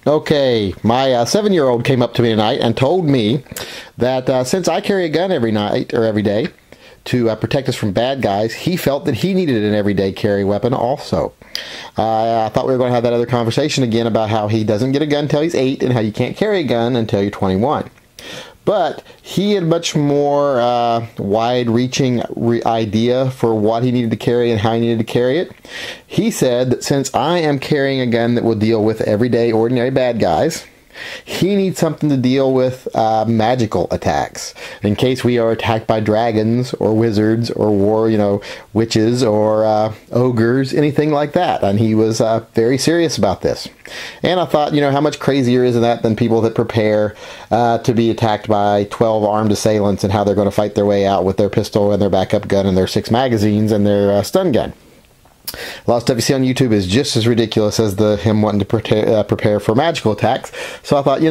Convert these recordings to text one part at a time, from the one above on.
Okay, my 7-year-old came up to me tonight and told me that since I carry a gun every night or every day to protect us from bad guys, he felt that he needed an everyday carry weapon also. I thought we were going to have that other conversation again about how he doesn't get a gun until he's 8 and how you can't carry a gun until you're 21. But he had much more wide-reaching idea for what he needed to carry and how he needed to carry it. He said that since I am carrying a gun that will deal with everyday, ordinary bad guys, he needs something to deal with magical attacks. In case we are attacked by dragons or wizards or witches or ogres, anything like that. And he was very serious about this. And I thought, how much crazier is that than people that prepare to be attacked by 12 armed assailants and how they're going to fight their way out with their pistol and their backup gun and their 6 magazines and their stun gun. A lot of stuff you see on YouTube is just as ridiculous as him wanting to prepare for magical attacks. So I thought,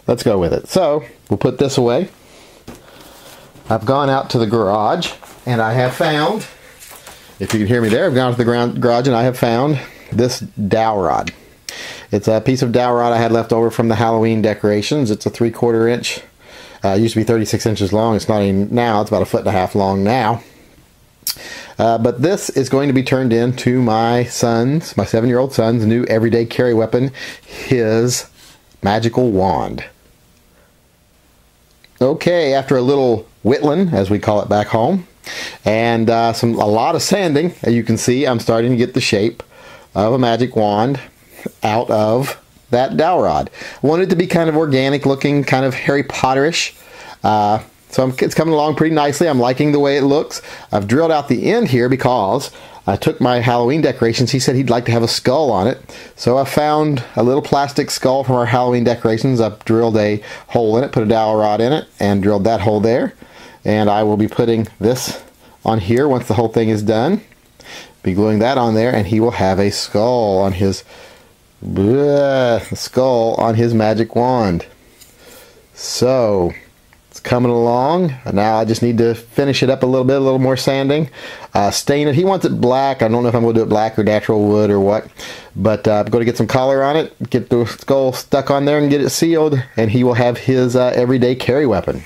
let's go with it. So we'll put this away. I've gone out to the garage and I have found, if you can hear me there, I've gone to the garage and I have found this dowel rod. It's a piece of dowel rod I had left over from the Halloween decorations. It's a 3/4 inch. It used to be 36 inches long. It's not even now. It's about 1.5 feet long now. But this is going to be turned into my 7-year-old son's new everyday carry weapon, his magical wand. Okay, after a little whittling, as we call it back home, and a lot of sanding, as you can see, I'm starting to get the shape of a magic wand out of that dowel rod. I wanted it to be kind of organic looking, kind of Harry Potterish. So it's coming along pretty nicely. I'm liking the way it looks. I've drilled out the end here because I took my Halloween decorations. He said he'd like to have a skull on it. So I found a little plastic skull from our Halloween decorations. I've drilled a hole in it, put a dowel rod in it, and drilled that hole there. And I will be putting this on here once the whole thing is done. Be gluing that on there, and he will have a skull on his magic wand. So coming along. Now I just need to finish it up a little more sanding, stain it. He wants it black. I don't know if I'm going to do it black or natural wood or what, but I'm going to get some color on it, get the skull stuck on there and get it sealed, and he will have his everyday carry weapon.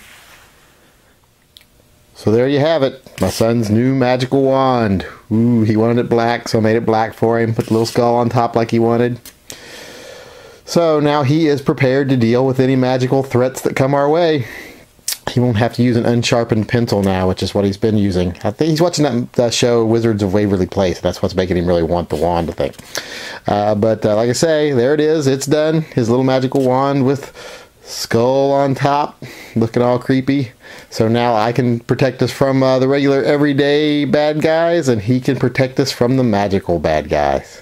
So there you have it, my son's new magical wand. Ooh, he wanted it black, so I made it black for him, put the little skull on top like he wanted. So now he is prepared to deal with any magical threats that come our way. He won't have to use an unsharpened pencil now, which is what he's been using. I think he's watching that show, Wizards of Waverly Place. That's what's making him really want the wand, I think. But like I say, there it is. It's done. His little magical wand with skull on top, looking all creepy. So now I can protect us from the regular everyday bad guys, and he can protect us from the magical bad guys.